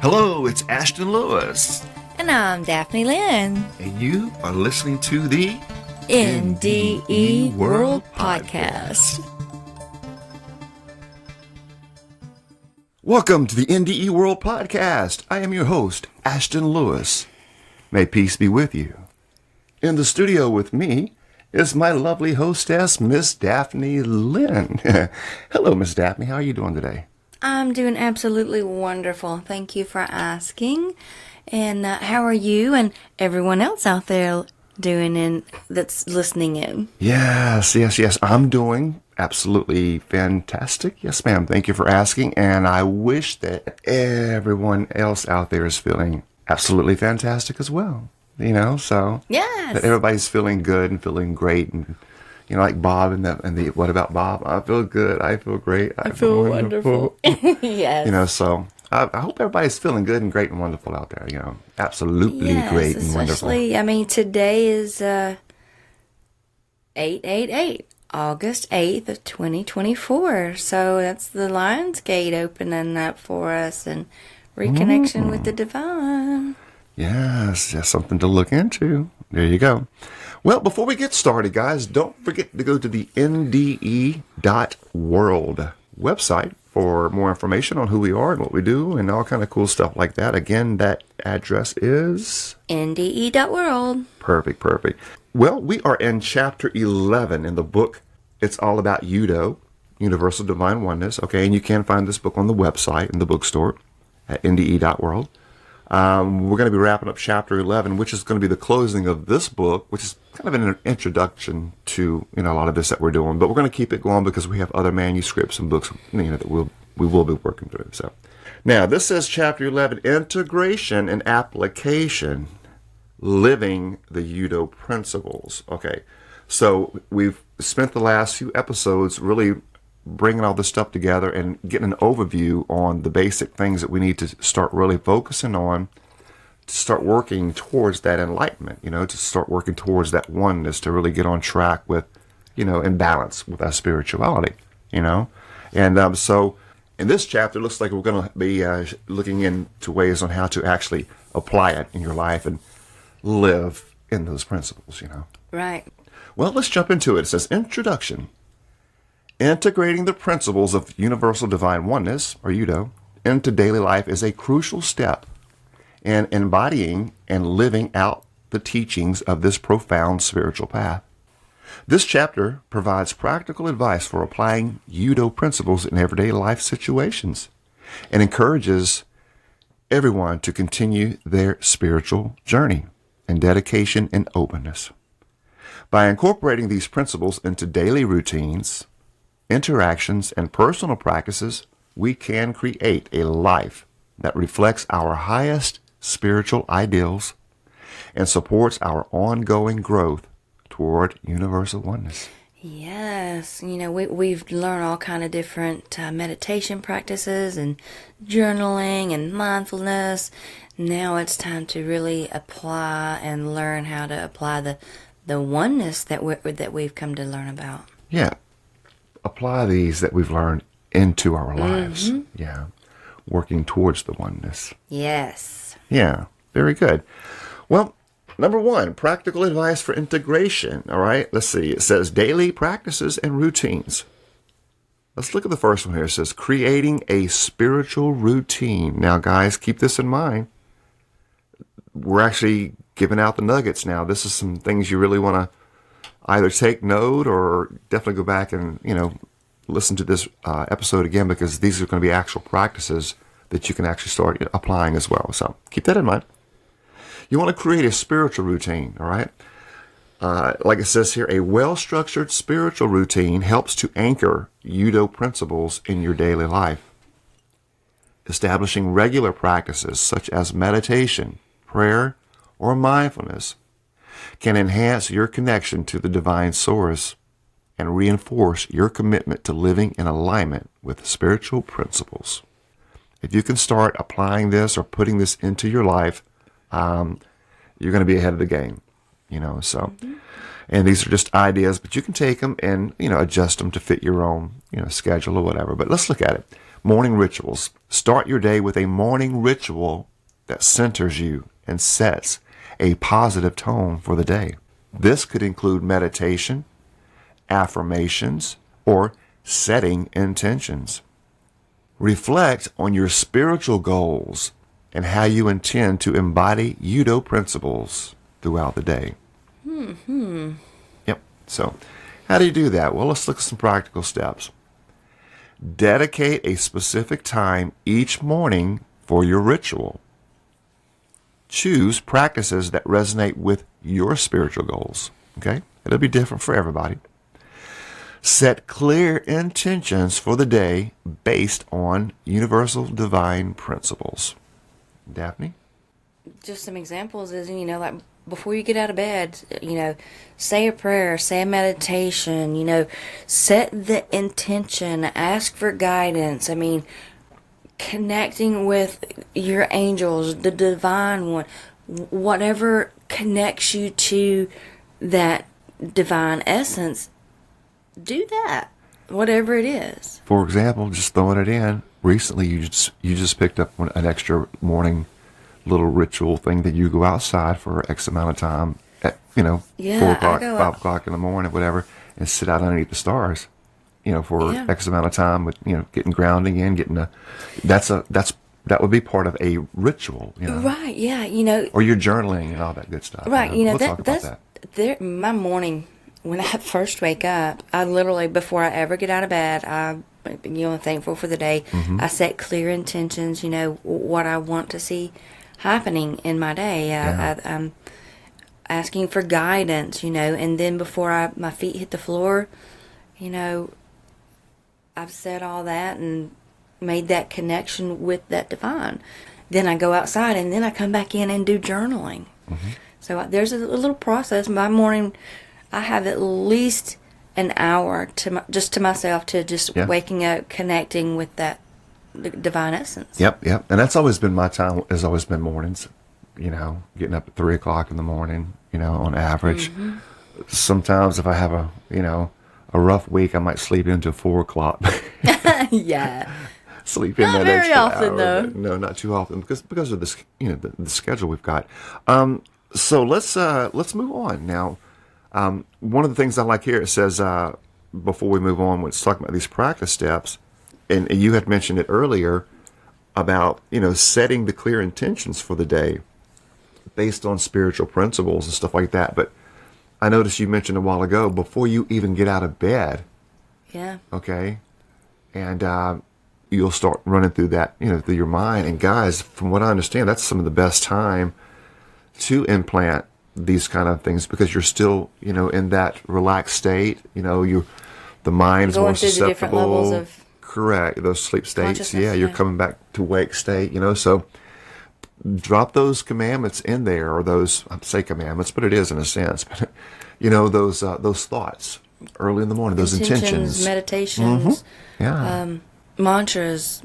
Hello, it's Ashton Lewis. And I'm Daphne Lynn. And you are listening to the NDE World Podcast. Welcome to the NDE World Podcast. I am your host, Ashton Lewis. May peace be with you. In the studio with me is my lovely hostess, Miss Daphne Lynn. Hello, Miss Daphne. How are you doing today? I'm doing absolutely wonderful. Thank you for asking. And how are you and everyone else out there doing that's listening in? Yes. I'm doing absolutely fantastic. Yes, ma'am. Thank you for asking. And I wish that everyone else out there is feeling absolutely fantastic as well. So yes, that everybody's feeling good and feeling great, and like Bob and the what about Bob? I feel good. I feel great. I feel wonderful. Yes. So I hope everybody's feeling good and great and wonderful out there. Absolutely great and wonderful. Especially, today is 8/8/8, August 8th of 2024. So that's the Lion's Gate opening up for us and reconnection with the divine. Yes, just something to look into. There you go. Well, before we get started, guys, don't forget to go to the NDE.world website for more information on who we are and what we do and all kind of cool stuff like that. Again, that address is NDE.world. Perfect. Well, we are in chapter 11 in the book. It's all about UDO, Universal Divine Oneness. Okay, and you can find this book on the website in the bookstore at NDE.world. We're going to be wrapping up chapter 11, which is going to be the closing of this book, which is kind of an introduction to a lot of this that we're doing. But we're going to keep it going because we have other manuscripts and books that we will be working through. So now this says chapter 11, integration and application, living the UDO principles. Okay, so we've spent the last few episodes really bringing all this stuff together and getting an overview on the basic things that we need to start really focusing on to start working towards that enlightenment, to start working towards that oneness, to really get on track with, in balance with our spirituality, And so in this chapter, it looks like we're going to be looking into ways on how to actually apply it in your life and live in those principles, Right. Well, let's jump into it. It says, Introduction. Integrating the principles of Universal Divine Oneness, or UDO, into daily life is a crucial step in embodying and living out the teachings of this profound spiritual path. This chapter provides practical advice for applying UDO principles in everyday life situations and encourages everyone to continue their spiritual journey in dedication and openness. By incorporating these principles into daily routines, interactions, and personal practices, we can create a life that reflects our highest spiritual ideals and supports our ongoing growth toward universal oneness. Yes, we've learned all kind of different meditation practices and journaling and mindfulness. Now it's time to really apply and learn how to apply the oneness that we've come to learn about. Yeah. Apply these that we've learned into our lives. Mm-hmm. Yeah. Working towards the oneness. Yes. Yeah. Very good. Well, number one, practical advice for integration. All right. Let's see. It says daily practices and routines. Let's look at the first one here. It says creating a spiritual routine. Now, guys, keep this in mind. We're actually giving out the nuggets now. This is some things you really want to either take note or definitely go back and, listen to this episode again, because these are going to be actual practices that you can actually start applying as well. So keep that in mind. You want to create a spiritual routine, all right? Like it says here, a well-structured spiritual routine helps to anchor UDO principles in your daily life. Establishing regular practices such as meditation, prayer, or mindfulness can enhance your connection to the divine source and reinforce your commitment to living in alignment with spiritual principles. If you can start applying this or putting this into your life, you're going to be ahead of the game, so. And these are just ideas, but you can take them and, adjust them to fit your own, schedule or whatever. But let's look at it. Morning rituals. Start your day with a morning ritual that centers you and sets a positive tone for the day. This could include meditation, affirmations, or setting intentions. Reflect on your spiritual goals and how you intend to embody UDO principles throughout the day. Yep. So, how do you do that? Well, let's look at some practical steps. Dedicate a specific time each morning for your ritual. Choose practices that resonate with your spiritual goals. Okay? It'll be different for everybody. Set clear intentions for the day based on universal divine principles. Daphne? Just some examples is, like before you get out of bed, say a prayer, say a meditation, set the intention, ask for guidance. I mean, connecting with your angels, the divine one, whatever connects you to that divine essence, do that, whatever it is. For example, just throwing it in, recently you just picked up an extra morning little ritual thing that you go outside for X amount of time at 4 o'clock, 5 o'clock in the morning, whatever, and sit out underneath the stars, for X amount of time with getting grounding in, that would be part of a ritual, Right, yeah, or your journaling and all that good stuff. Right, we'll talk about that. My morning, when I first wake up, I literally, before I ever get out of bed, I'm thankful for the day. Mm-hmm. I set clear intentions, what I want to see happening in my day. I'm asking for guidance, and then before my feet hit the floor, I've said all that and made that connection with that divine. Then I go outside and then I come back in and do journaling. Mm-hmm. So there's a little process. My morning, I have at least an hour to myself, to just waking up, connecting with that divine essence. Yep. And that's always been my time, has always been mornings, getting up at 3 o'clock in the morning, on average. Mm-hmm. Sometimes if I have a rough week, I might sleep into 4 o'clock. Yeah. Sleep in not that very extra often, hour. though. No, not too often because of this, the schedule we've got. So let's move on now. One of the things I like here, it says, before we move on, when it's talking about these practice steps, and you had mentioned it earlier about, setting the clear intentions for the day based on spiritual principles and stuff like that. But I noticed you mentioned a while ago, before you even get out of bed. Yeah. Okay. And you'll start running through that, through your mind. And guys, from what I understand, that's some of the best time to implant these kind of things, because you're still, in that relaxed state. The mind's more susceptible. The different levels of correct, those sleep states. Yeah, you're coming back to wake state. So drop those commandments in there, or those, I say commandments, but it is in a sense. But those thoughts early in the morning, those intentions, meditations, mantras.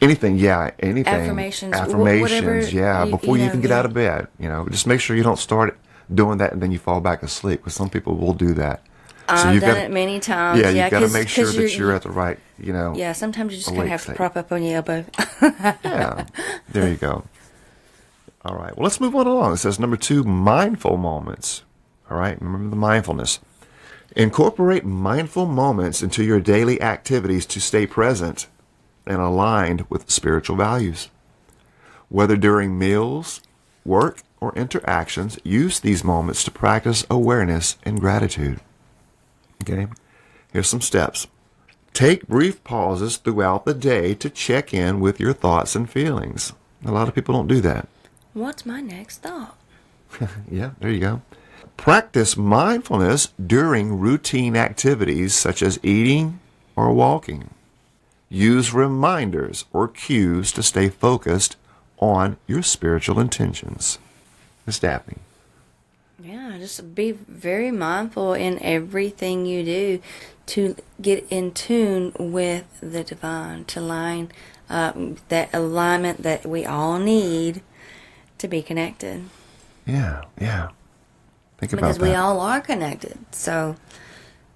Anything. Affirmations, whatever, before you even get out of bed. Just make sure you don't start doing that and then you fall back asleep, because some people will do that. I've done it many times. Yeah, you've got to make sure that you're at the right, Yeah, sometimes you just kind of have to prop up on your elbow. Yeah, there you go. All right, well, let's move on along. It says number 2, mindful moments. All right, remember the mindfulness. Incorporate mindful moments into your daily activities to stay present and aligned with spiritual values. Whether during meals, work, or interactions, use these moments to practice awareness and gratitude. Okay, here's some steps. Take brief pauses throughout the day to check in with your thoughts and feelings. A lot of people don't do that. What's my next thought? Yeah, there you go. Practice mindfulness during routine activities such as eating or walking. Use reminders or cues to stay focused on your spiritual intentions. Miss Daphne. Yeah, just be very mindful in everything you do to get in tune with the divine, to line that alignment that we all need to be connected. Yeah. Think about that. Because we all are connected. So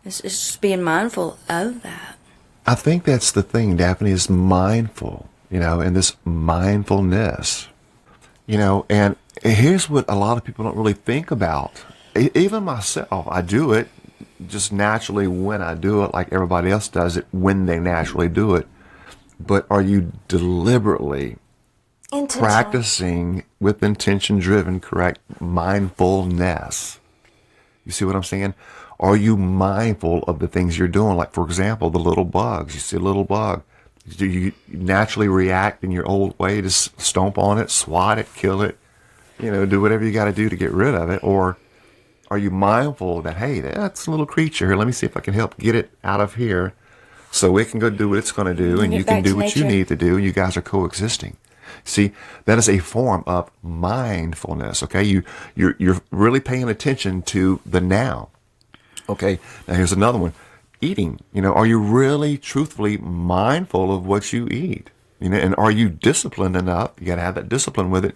it's just being mindful of that. I think that's the thing, Daphne, is mindful, and this mindfulness, and here's what a lot of people don't really think about. Even myself, I do it just naturally when I do it, like everybody else does it when they naturally do it. But are you deliberately practicing with intention-driven, correct mindfulness? You see what I'm saying? Are you mindful of the things you're doing? Like, for example, the little bugs. You see a little bug. Do you naturally react in your old way to stomp on it, swat it, kill it, do whatever you got to do to get rid of it? Or are you mindful that, hey, that's a little creature here. Let me see if I can help get it out of here so it can go do what it's going to do, and you can do what you need to do, and you guys are coexisting. See, that is a form of mindfulness, okay? You're really paying attention to the now. Okay, now here's another one. Eating. Are you really truthfully mindful of what you eat? And are you disciplined enough, you got to have that discipline with it,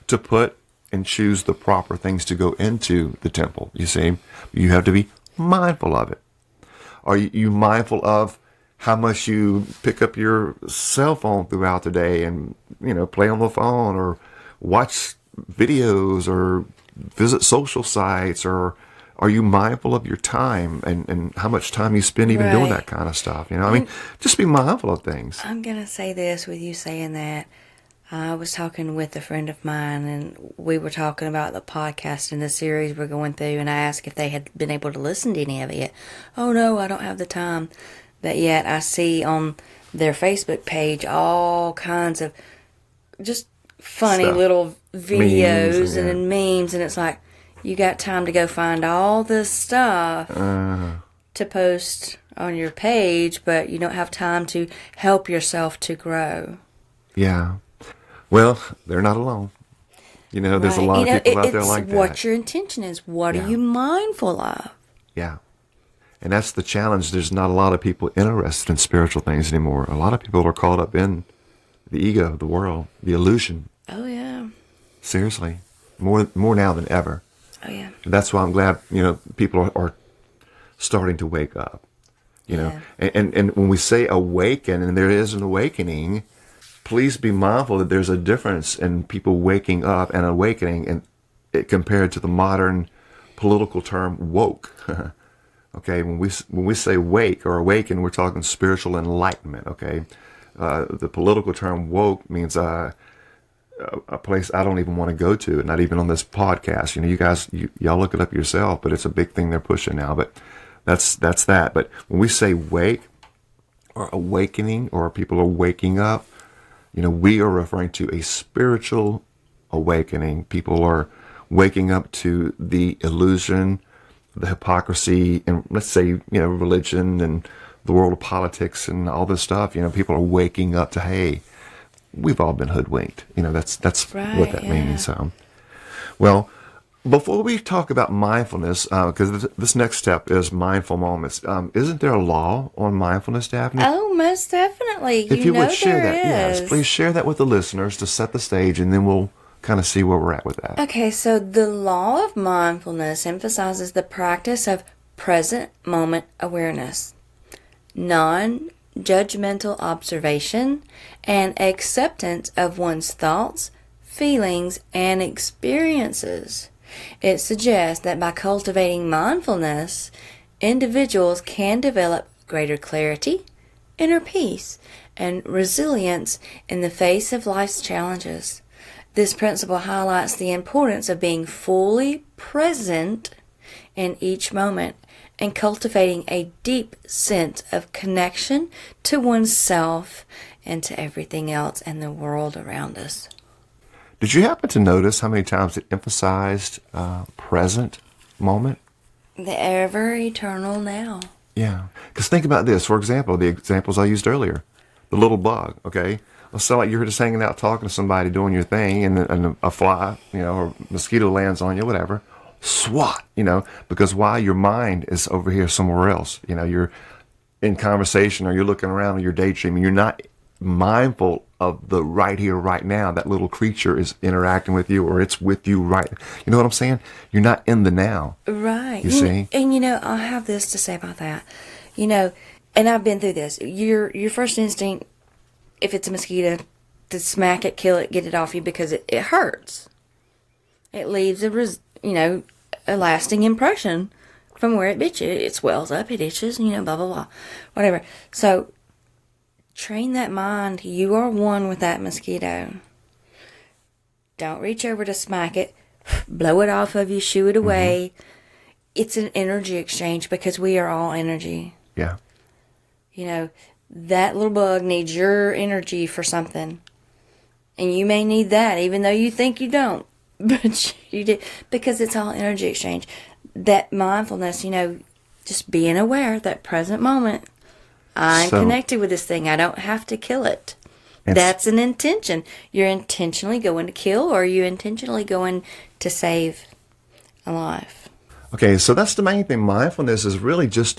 to put and choose the proper things to go into the temple? You see, you have to be mindful of it. Are you mindful of how much you pick up your cell phone throughout the day and, play on the phone or watch videos or visit social sites? Or are you mindful of your time and how much time you spend even doing that kind of stuff? Just be mindful of things. I'm going to say this with you saying that. I was talking with a friend of mine, and we were talking about the podcast and the series we're going through, and I asked if they had been able to listen to any of it yet. Oh, no, I don't have the time. But yet I see on their Facebook page all kinds of just funny stuff, little videos and memes, and it's like, you got time to go find all this stuff to post on your page, but you don't have time to help yourself to grow. Yeah. Well, they're not alone. There's a lot of people out there like that. It's what your intention is. What are you mindful of? Yeah. And that's the challenge. There's not a lot of people interested in spiritual things anymore. A lot of people are caught up in the ego, the world, the illusion. Oh, yeah. Seriously. More now than ever. Oh, yeah. And that's why I'm glad, people are starting to wake up. And when we say awaken, and there is an awakening, please be mindful that there's a difference in people waking up and awakening, and compared to the modern political term woke. Okay, when we say wake or awaken, we're talking spiritual enlightenment. Okay, the political term woke means a place I don't even want to go to, not even on this podcast. You guys, y'all look it up yourself, but it's a big thing they're pushing now. But that's that. But when we say wake or awakening, or people are waking up, we are referring to a spiritual awakening. People are waking up to the illusion, the hypocrisy, and let's say, religion and the world of politics and all this stuff. People are waking up to, hey, we've all been hoodwinked. That's right, what that means. Well, before we talk about mindfulness, because this next step is mindful moments, isn't there a law on mindfulness, Daphne? Oh, most definitely. If you would share that, is. yes, please share that with the listeners to set the stage, and then we'll kind of see where we're at with that. Okay, so the law of mindfulness emphasizes the practice of present moment awareness, non-judgmental observation, and acceptance of one's thoughts, feelings, and experiences. It suggests that by cultivating mindfulness, individuals can develop greater clarity, inner peace, and resilience in the face of life's challenges. This principle highlights the importance of being fully present in each moment and cultivating a deep sense of connection to oneself and to everything else in the world around us. Did you happen to notice how many times it emphasized present moment? The ever eternal now. Yeah. Because think about this. For example, the examples I used earlier. The little bug, okay? It'll sound like you're just hanging out talking to somebody doing your thing, and a fly, or mosquito lands on you, whatever. SWAT, because why? Your mind is over here somewhere else. You're in conversation, or you're looking around, or you're daydreaming. You're not mindful of the right here, right now. That little creature is interacting with you, or it's with you right. You know what I'm saying? You're not in the now. Right. You see? And, I have this to say about that. and I've been through this. Your first instinct, if it's a mosquito, to smack it, kill it, get it off you because it hurts. It leaves a lasting impression from where it bit you. It swells up, it itches, blah, blah, blah, whatever. So train that mind. You are one with that mosquito. Don't reach over to smack it, blow it off of you, shoo it away. It's an energy exchange because we are all energy. Yeah. That little bug needs your energy for something. And you may need that, even though you think you don't. But you do, because it's all energy exchange. That mindfulness, just being aware, that present moment. I'm connected with this thing. I don't have to kill it. That's an intention. You're intentionally going to kill, or are you intentionally going to save a life? Okay, so that's the main thing. Mindfulness is really just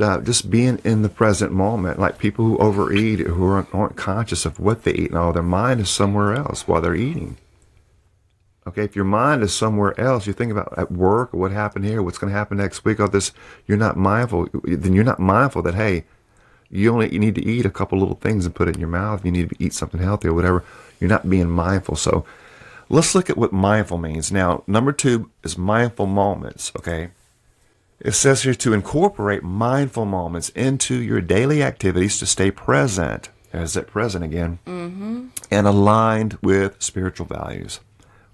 being in the present moment. Like people who overeat, who aren't conscious of what they eat and all, their mind is somewhere else while they're eating. Okay, if your mind is somewhere else, you think about at work or what happened here, what's going to happen next week, all this, you're not mindful. Then you're not mindful that, hey, you need to eat a couple little things and put it in your mouth. You need to eat something healthy or whatever. You're not being mindful. So let's look at what mindful means. Now, number 2 is mindful moments, okay? It says here to incorporate mindful moments into your daily activities to stay present. There's that present again. And aligned with spiritual values.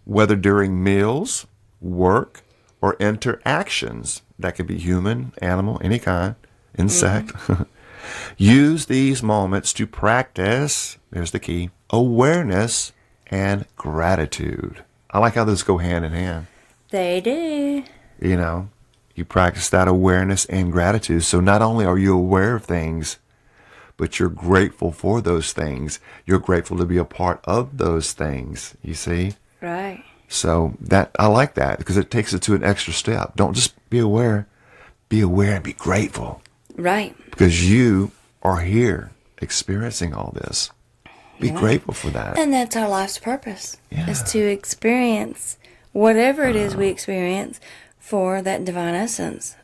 Whether during meals, work, or interactions. That could be human, animal, any kind, insect. Use these moments to practice, there's the key, awareness and gratitude. I like how those go hand in hand. They do. You practice that awareness and gratitude. So not only are you aware of things, but you're grateful for those things. You're grateful to be a part of those things, you see? Right. So I like that because it takes it to an extra step. Don't just be aware and be grateful. Right. Because you are here experiencing all this. Be grateful for that. And that's our life's purpose, Yeah. is to experience whatever it is we experience for that divine essence.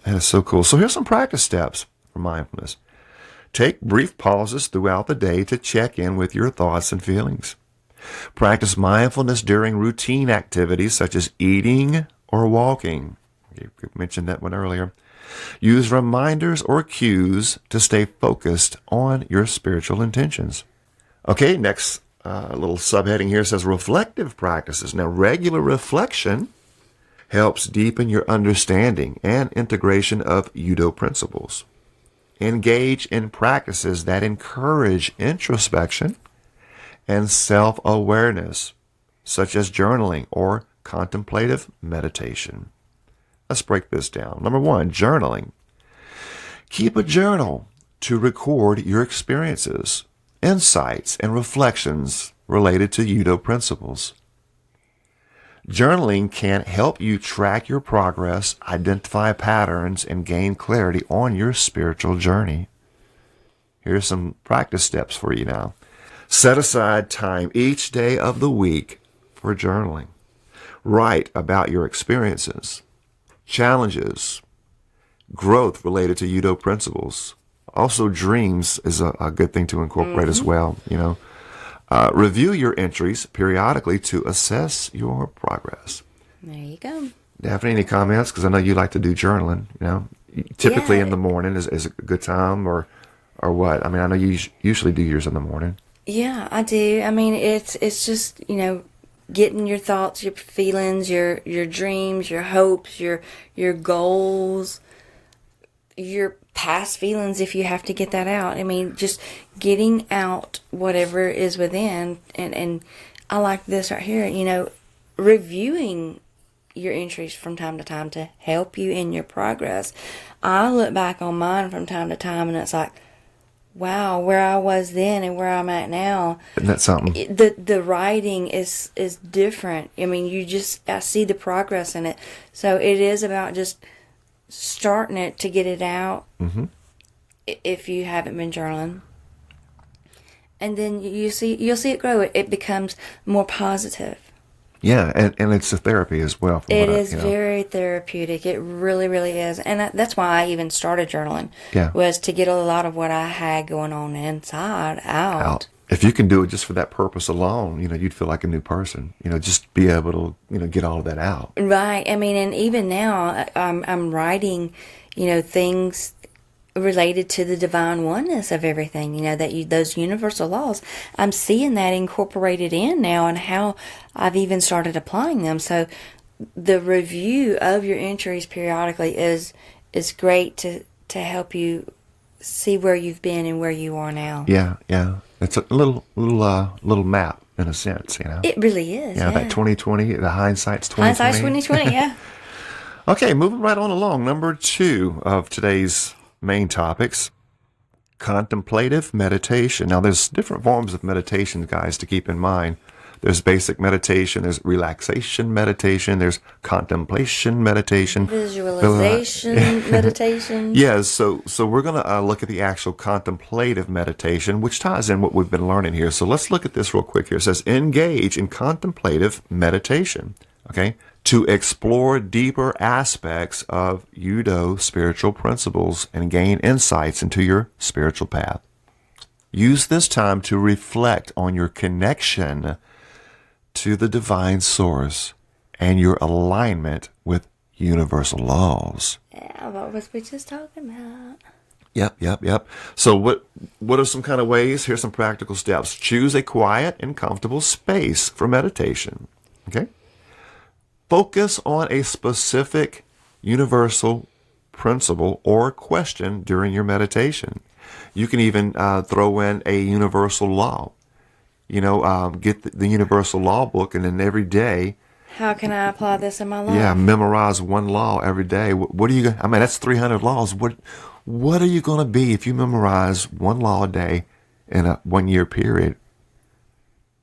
That is so cool. So here's some practice steps for mindfulness. Take brief pauses throughout the day to check in with your thoughts and feelings. Practice mindfulness during routine activities such as eating or walking. You mentioned that one earlier. Use reminders or cues to stay focused on your spiritual intentions. Okay, next little subheading here says reflective practices. Now, regular reflection helps deepen your understanding and integration of UDO principles. Engage in practices that encourage introspection and self-awareness, such as journaling or contemplative meditation. Let's break this down. Number 1, journaling. Keep a journal to record your experiences, insights, and reflections related to UDO principles. Journaling can help you track your progress, identify patterns, and gain clarity on your spiritual journey. Here's some practice steps for you now. Set aside time each day of the week for journaling. Write about your experiences, challenges, growth related to UDO principles. Also, dreams is a good thing to incorporate as well, Review your entries periodically to assess your progress. There you go. Daphne, any comments? Because I know you like to do journaling, Typically in the morning is a good time or what? I mean, I know you usually do yours in the morning. Yeah, I do. I mean, it's just, getting your thoughts, your feelings, your dreams, your hopes, your goals, your past feelings if you have to get that out. I mean, just getting out whatever is within. And I like this right here, reviewing your entries from time to time to help you in your progress. I look back on mine from time to time and it's like, wow, where I was then and where I'm at now. Isn't that something? The writing is different. I mean, I see the progress in it. So it is about just starting it to get it out. If you haven't been journaling. And then you'll see it grow. It becomes more positive. Yeah, and it's a therapy as well. It is very therapeutic. It really, really is. And that's why I even started journaling. Yeah. Was to get a lot of what I had going on inside out. If you can do it just for that purpose alone, you'd feel like a new person. Just be able to, get all of that out. Right. I mean, and even now, I'm writing, things related to the divine oneness of everything, those universal laws. I'm seeing that incorporated in now and how I've even started applying them. So the review of your entries periodically is great to help you see where you've been and where you are now. Yeah. It's a little map in a sense, It really is. Yeah, that 2020, the hindsight's 2020. Hindsight's 2020, yeah. Okay, moving right on along. Number 2 of today's main topics, contemplative meditation. Now, there's different forms of meditation, guys, to keep in mind. There's basic meditation, there's relaxation meditation, there's contemplation meditation. Visualization meditation. Yes, so we're going to look at the actual contemplative meditation, which ties in what we've been learning here. So let's look at this real quick here. It says, engage in contemplative meditation, okay, to explore deeper aspects of UDO spiritual principles and gain insights into your spiritual path. Use this time to reflect on your connection to the divine source and your alignment with universal laws. Yeah, what was we just talking about? Yep. So what are some kind of ways? Here's some practical steps. Choose a quiet and comfortable space for meditation. Okay? Focus on a specific universal principle or question during your meditation. You can even throw in a universal law. Get the universal law book, and then every day, how can I apply this in my life? Yeah, memorize one law every day. What are you? That's 300 laws. What are you going to be if you memorize one law a day in a 1-year period?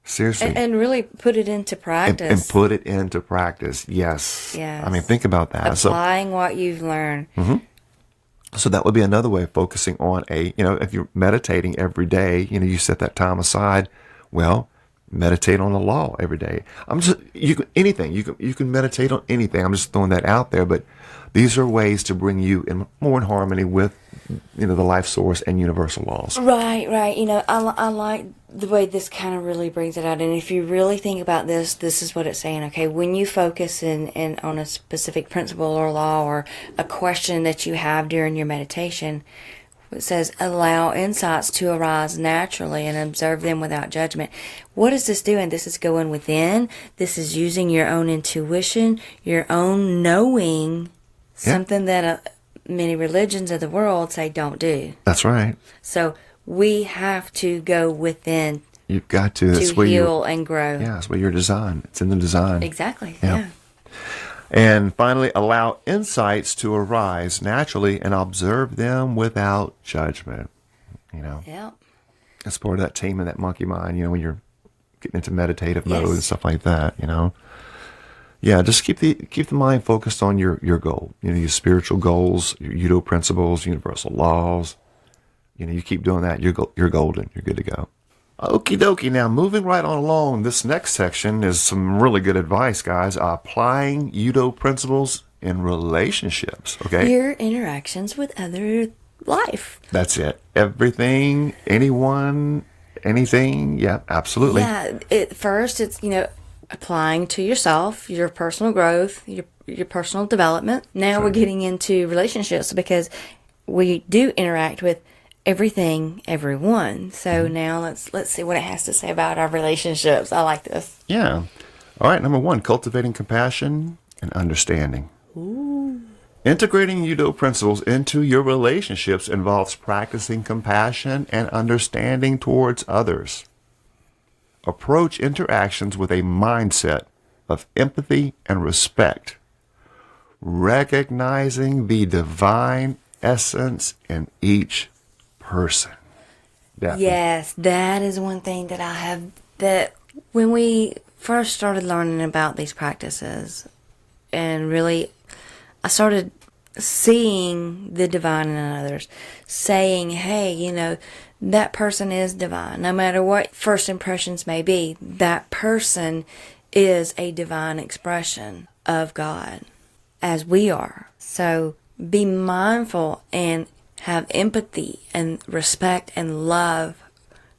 Seriously, and really put it into practice. And put it into practice. Yes. Think about that. Applying what you've learned. Mm-hmm. So that would be another way of focusing on if you're meditating every day, you set that time aside. Well, meditate on the law every day. You can meditate on anything. I'm just throwing that out there, but these are ways to bring you more in harmony with, the life source and universal laws. Right. I like the way this kind of really brings it out. And if you really think about this is what it's saying. Okay, when you focus in on a specific principle or law or a question that you have during your meditation, it says, allow insights to arise naturally and observe them without judgment. What is this doing? This is going within. This is using your own intuition, your own knowing, something that many religions of the world say don't do. That's right. So we have to go within. You've got to. That's to heal and grow. Yeah, that's where you're designed. It's in the design. Exactly. Yeah. And finally, allow insights to arise naturally and observe them without judgment. Yeah. It's part of that team and that monkey mind, when you're getting into meditative mode and stuff like that, Yeah, just keep the mind focused on your goal. Your spiritual goals, your UDO principles, universal laws. You keep doing that, you're golden. You're good to go. Okie dokie. Now, moving right on along, this next section is some really good advice, guys. Applying UDO principles in relationships, okay? Your interactions with other life. That's it. Everything, anyone, anything. Yeah, absolutely. Yeah, first it's, applying to yourself, your personal growth, your personal development. Now we're getting into relationships because we do interact with everything, everyone. So now let's see what it has to say about our relationships. I like this. Yeah. All right. Number 1, cultivating compassion and understanding. Ooh. Integrating UDO principles into your relationships involves practicing compassion and understanding towards others. Approach interactions with a mindset of empathy and respect, recognizing the divine essence in each person. Daphne. Yes, that is one thing that I have, that when we first started learning about these practices, and really I started seeing the divine in others, saying, hey, that person is divine. No matter what first impressions may be, that person is a divine expression of God, as we are. So be mindful and have empathy and respect and love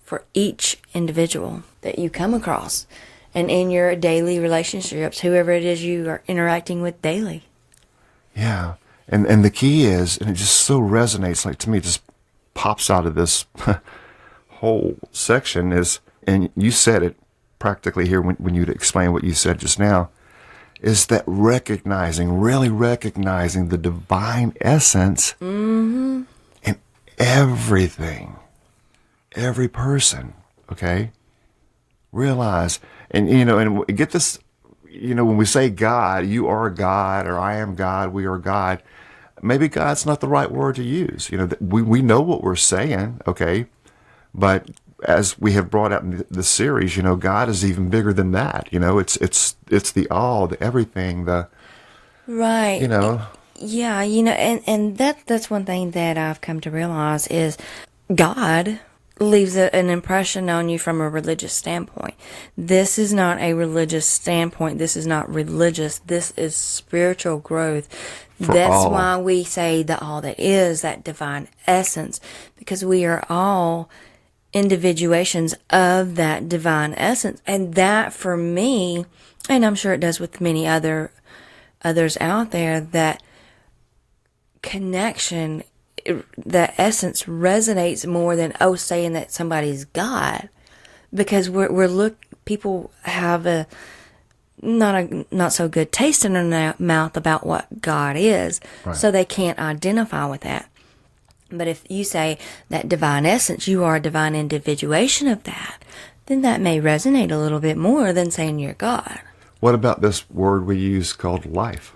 for each individual that you come across, and in your daily relationships, whoever it is you are interacting with daily. Yeah. And the key is, and it just so resonates, like to me, it just pops out of this whole section is, and you said it practically here when you'd explain what you said just now, is that really recognizing the divine essence in everything, every person, okay? Realize, and and get this, when we say God, you are God, or I am God, we are God, maybe God's not the right word to use. We know what we're saying, okay? But as we have brought out in the series, God is even bigger than that. It's the all, the everything, the right. Yeah, and that's one thing that I've come to realize is God leaves an impression on you from a religious standpoint. This is not a religious standpoint. This is not religious. This is spiritual growth. That's why we say the all that is, that divine essence, because we are all individuations of that divine essence. And that for me, and I'm sure it does with many others out there, that connection, the essence resonates more than saying that somebody's God, because people have a not so good taste in their mouth about what God is, right. So they can't identify with that. But if you say that divine essence, you are a divine individuation of that, then that may resonate a little bit more than saying you're God. What about this word we use called life?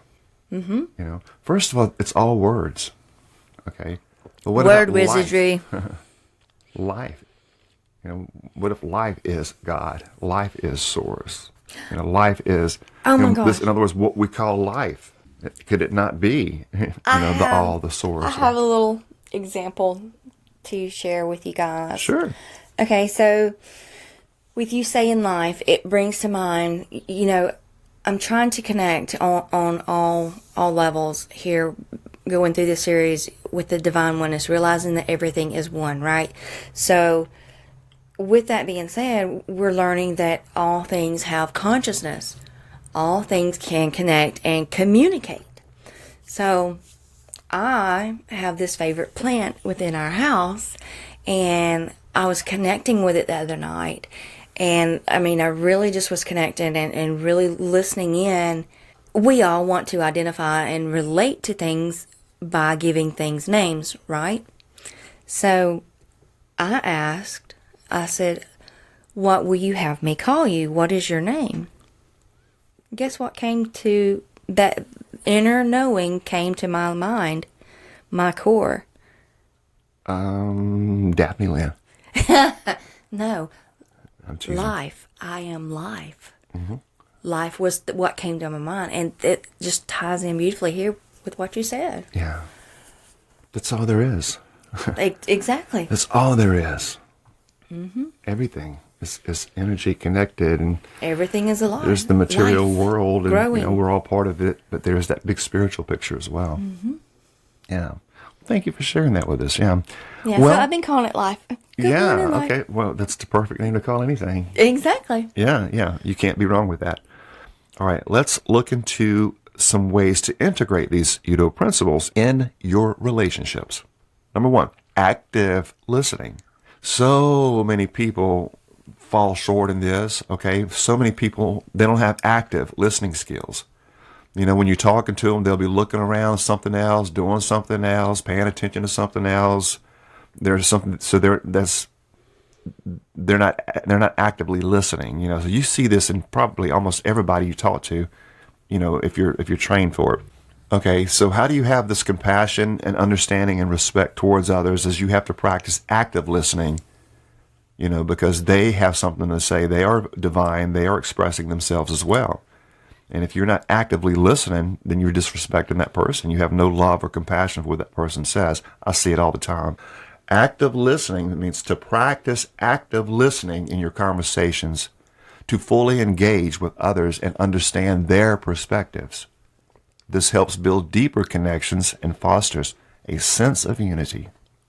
Mm-hmm. First of all, it's all words. Okay. But what word about wizardry? Life. What if life is God? Life is source. Life is. Oh my gosh. In other words, what we call life. Could it not be? The all, the source. I have a little example to share with you guys. Sure. Okay, so with you saying life, it brings to mind, I'm trying to connect on all levels here, going through this series with the divine oneness, realizing that everything is one, right? So with that being said, we're learning that all things have consciousness. All things can connect and communicate. So I have this favorite plant within our house, and I was connecting with it the other night. And I really just was connecting and really listening in. We all want to identify and relate to things by giving things names, right? So I said, what will you have me call you? What is your name? Guess what came to that inner knowing came to my mind, my core. Daphne, Lynn. No. Life. I am life. Mm-hmm. Life was what came to my mind, and it just ties in beautifully here with what you said. Yeah. That's all there is. Exactly. That's all there is. Mm-hmm. Everything is energy connected, and everything is alive. There's the material Life, world, and growing. we're all part of it, but there's that big spiritual picture as well. Mm-hmm. Yeah. Thank you for sharing that with us. Yeah. Yeah, so I've been calling it life. Good morning, life. Okay. Well, that's the perfect name to call anything. Exactly. Yeah. You can't be wrong with that. All right. Let's look into some ways to integrate these UDO principles in your relationships. Number 1, active listening. So many people fall short in this, okay? So many people, they don't have active listening skills. When you're talking to them, they'll be looking around something else, doing something else, paying attention to something else. There's something, so they're not actively listening. So you see this in probably almost everybody you talk to, if you're trained for it. Okay, so how do you have this compassion and understanding and respect towards others, as you have to practice active listening, because they have something to say. They are divine. They are expressing themselves as well. And if you're not actively listening, then you're disrespecting that person. You have no love or compassion for what that person says. I see it all the time. Active listening means to practice active listening in your conversations, to fully engage with others and understand their perspectives. This helps build deeper connections and fosters a sense of unity.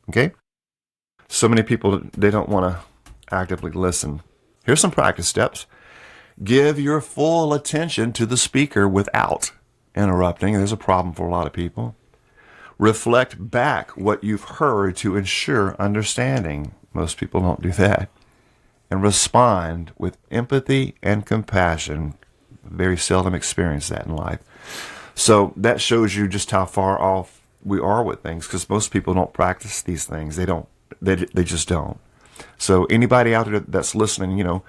Okay? So many people, they don't want to actively listen. Here's some practice steps. Give your full attention to the speaker without interrupting. There's a problem for a lot of people. Reflect back what you've heard to ensure understanding. Most people don't do that. And respond with empathy and compassion. Very seldom experience that in life. So that shows you just how far off we are with things, because most people don't practice these things. They just don't. So anybody out there that's listening,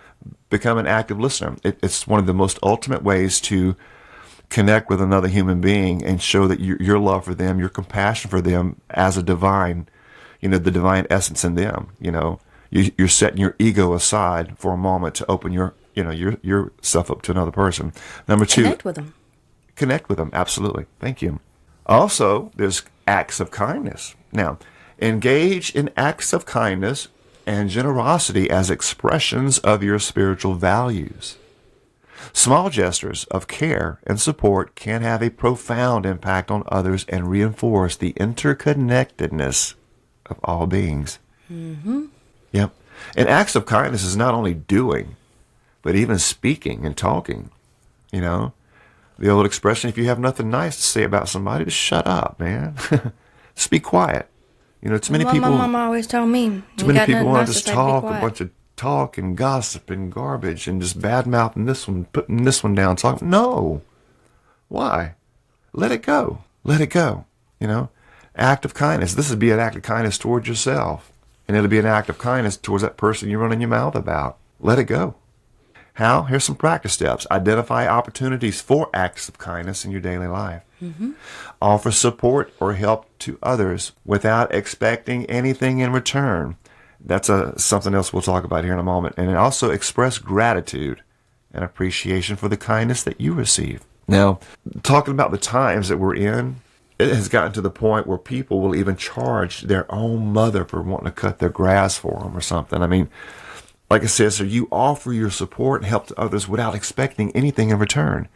become an active listener. It's one of the most ultimate ways to connect with another human being and show that your love for them, your compassion for them as a divine, the divine essence in them. You're setting your ego aside for a moment to open yourself up to another person. Number 2, Connect with them. Connect with them, absolutely. Thank you. Also, there's acts of kindness. Now, engage in acts of kindness and generosity as expressions of your spiritual values. Small gestures of care and support can have a profound impact on others and reinforce the interconnectedness of all beings. Mm-hmm. Yep. And acts of kindness is not only doing, but even speaking and talking. The old expression, if you have nothing nice to say about somebody, just shut up, man. Just be quiet. Too many people. My mom always told me. Too many people want to just talk a bunch of talk and gossip and garbage and just bad mouthing this one, putting this one down. No. Why? Let it go. Let it go. Act of kindness. This would be an act of kindness towards yourself, and it'll be an act of kindness towards that person you're running your mouth about. Let it go. How? Here's some practice steps. Identify opportunities for acts of kindness in your daily life. Mm-hmm. Offer support or help to others without expecting anything in return. That's something else we'll talk about here in a moment. And also express gratitude and appreciation for the kindness that you receive. Now, talking about the times that we're in, it has gotten to the point where people will even charge their own mother for wanting to cut their grass for them or something. I mean, like I said, so you offer your support and help to others without expecting anything in return.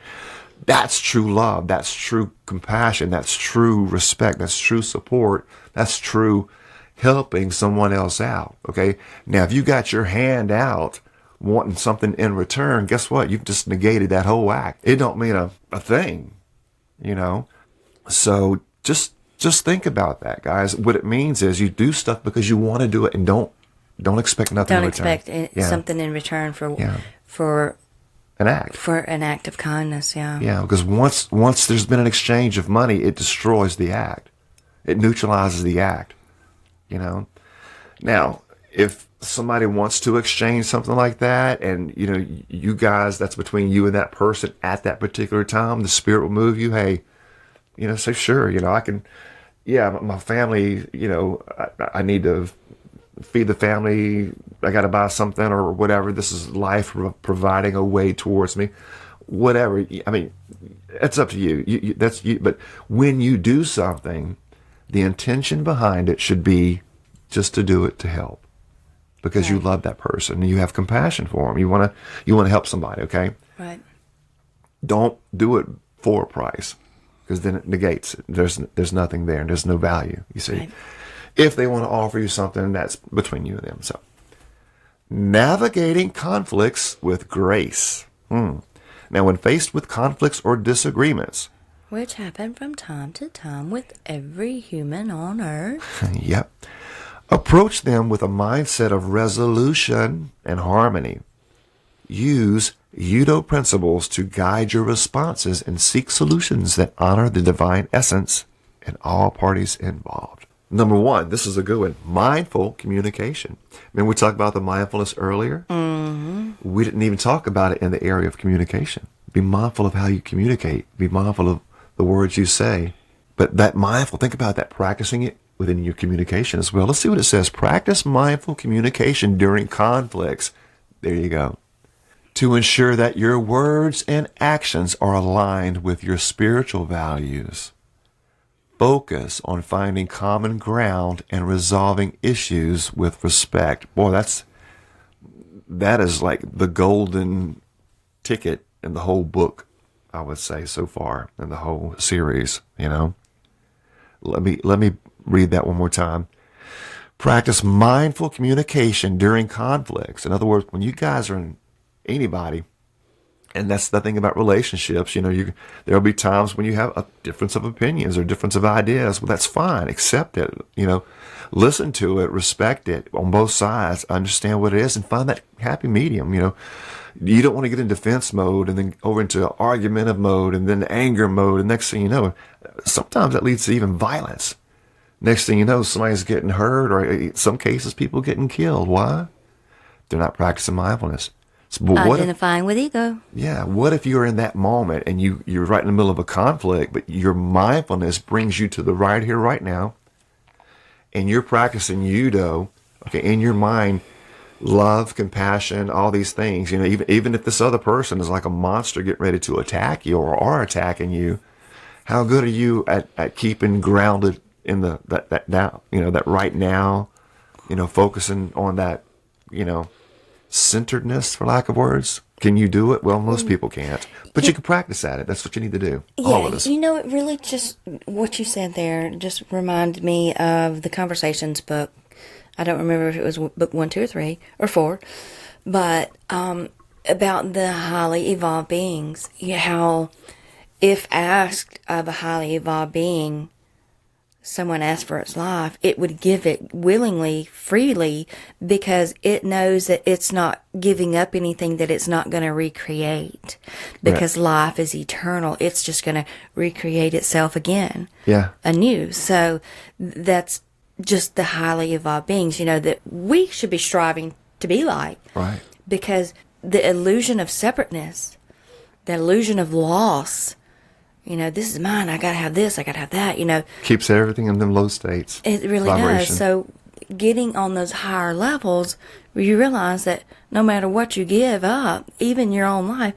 That's true love. That's true compassion. That's true respect. That's true support. That's true helping someone else out. Okay. Now, if you got your hand out wanting something in return, guess what? You've just negated that whole act. It don't mean a thing, So just think about that, guys. What it means is you do stuff because you want to do it and don't expect nothing in return. Don't expect something in return for an act. For an act of kindness, yeah. Yeah, because once there's been an exchange of money, it destroys the act. It neutralizes the act. Now, if somebody wants to exchange something like that, and you guys, that's between you and that person at that particular time, the spirit will move you. Hey, say sure. I can. Yeah, my family. I need to feed the family. I got to buy something or whatever. This is life providing a way towards me. Whatever. I mean, it's up to you. That's you. But when you do something, the intention behind it should be just to do it to help, because you love that person and you have compassion for them. You want to help somebody. Okay. Right. Don't do it for a price, because then it negates it. There's nothing there and there's no value. You see. Right. If they want to offer you something, that's between you and them. So, navigating conflicts with grace. Now, when faced with conflicts or disagreements, which happen from time to time with every human on earth. Yep. Approach them with a mindset of resolution and harmony. Use UDO principles to guide your responses and seek solutions that honor the divine essence in all parties involved. Number 1, this is a good one. Mindful communication. Remember we talked about the mindfulness earlier? Mm-hmm. We didn't even talk about it in the area of communication. Be mindful of how you communicate. Be mindful of the words you say. But that mindful, think about that, practicing it within your communication as well. Let's see what it says. Practice mindful communication during conflicts. There you go. To ensure that your words and actions are aligned with your spiritual values. Focus on finding common ground and resolving issues with respect. Boy, that is like the golden ticket in the whole book, I would say, so far in the whole series, Let me read that one more time. Practice mindful communication during conflicts. In other words, when you guys are in anybody, and that's the thing about relationships, there'll be times when you have a difference of opinions or difference of ideas. Well, that's fine. Accept it, listen to it, respect it on both sides, understand what it is, and find that happy medium, You don't want to get in defense mode and then over into argumentative mode and then anger mode. And next thing you know, sometimes that leads to even violence. Next thing you know, somebody's getting hurt, or in some cases, people getting killed. Why? They're not practicing mindfulness. So, but identifying with ego. Yeah. What if you're in that moment and you're right in the middle of a conflict, but your mindfulness brings you to the right here, right now, and you're practicing UDO, okay, in your mind, love, compassion, all these things. Even if this other person is like a monster getting ready to attack you or are attacking you, how good are you at keeping grounded in that now, that right now, focusing on that, centeredness, for lack of words? Can you do it? Well, most people can't, but you can practice at it. That's what you need to do. All of us. It really just, what you said there just reminded me of the Conversations book. I don't remember if it was book 1, 2, or 3, or 4, but about the highly evolved beings. How, if asked of a highly evolved being, someone asked for its life, it would give it willingly, freely, because it knows that it's not giving up anything that it's not going to recreate. Because life is eternal. It's just going to recreate itself again. Yeah. Anew. So that's just the highly evolved beings, that we should be striving to be like. Right. Because the illusion of separateness, the illusion of loss, this is mine, I gotta have this, I gotta have that, Keeps everything in them low states. It really does. So getting on those higher levels, where you realize that no matter what you give up, even your own life,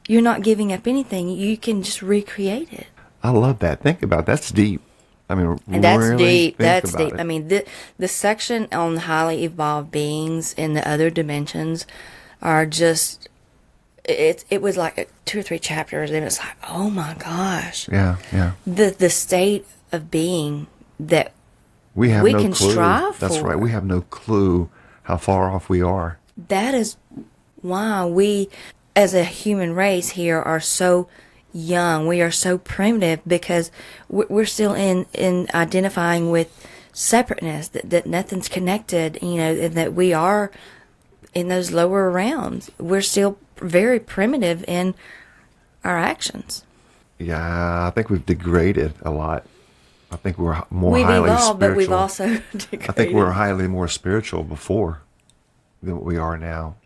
you're not giving up anything. You can just recreate it. I love that. Think about it. That's deep. And that's really deep. That's deep. It. The section on highly evolved beings in the other dimensions are just, it was like 2 or 3 chapters, and it's like, oh my gosh. Yeah. The state of being that we can strive for. That's right. We have no clue how far off we are. That is why we, as a human race here, are so young. We are so primitive, because we're still in identifying with separateness, that nothing's connected, and that we are in those lower realms. We're still very primitive in our actions. Yeah, I think we've degraded a lot. I think we're We've highly evolved, spiritual. but we've also degraded. I think we're highly more spiritual before than what we are now,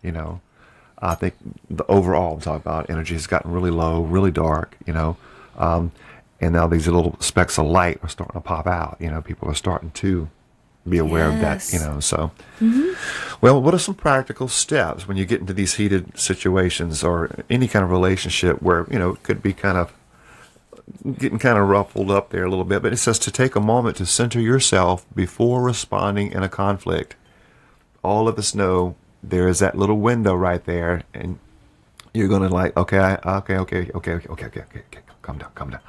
I think the overall, I'm talking about, energy has gotten really low, really dark, and now these little specks of light are starting to pop out. People are starting to be aware of that, so. Well, what are some practical steps when you get into these heated situations or any kind of relationship where, it could be getting kind of ruffled up there a little bit, but it says to take a moment to center yourself before responding in a conflict. All of us know there is that little window right there, and you're going to okay, calm down.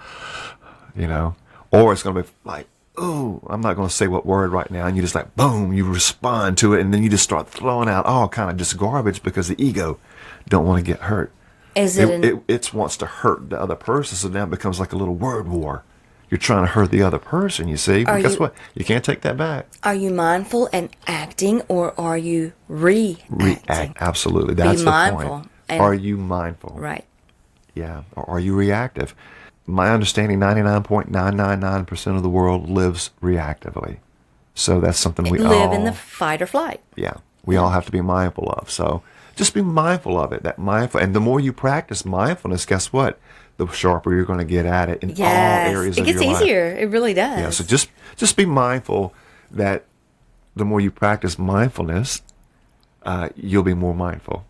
Or it's going to be like, oh, I'm not going to say what word right now, and you just boom, you respond to it, and then you just start throwing out all kind of just garbage because the ego don't want to get hurt. It wants to hurt the other person, so now it becomes like a little word war. You're trying to hurt the other person, you see. But guess what? You can't take that back. Are you mindful and acting, or are you reacting? Absolutely. That's Be the mindful. point. Are you mindful? Right. Yeah. Or are you reactive? My understanding, 99.999% of the world lives reactively. So that's something we live in the fight or flight. Yeah. We all have to be mindful of. So just be mindful of it. And the more you practice mindfulness, guess what? The sharper you're going to get at it in all areas of your life. It gets easier. It really does. Yeah, so just be mindful that the more you practice mindfulness, you'll be more mindful.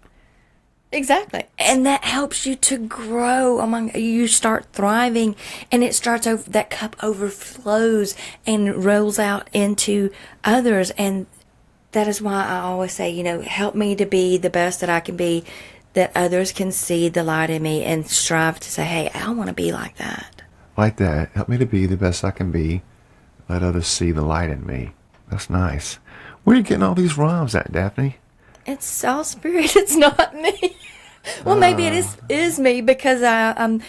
Exactly. And that helps you to grow you start thriving, and it starts over, that cup overflows and rolls out into others. And that is why I always say, help me to be the best that I can be that others can see the light in me and strive to say, hey, I want to be like that. Like that. Help me to be the best I can be. Let others see the light in me. That's nice. Where are you getting all these rhymes at, Daphne? It's all spirit. It's not me. Well, maybe it is me because I'm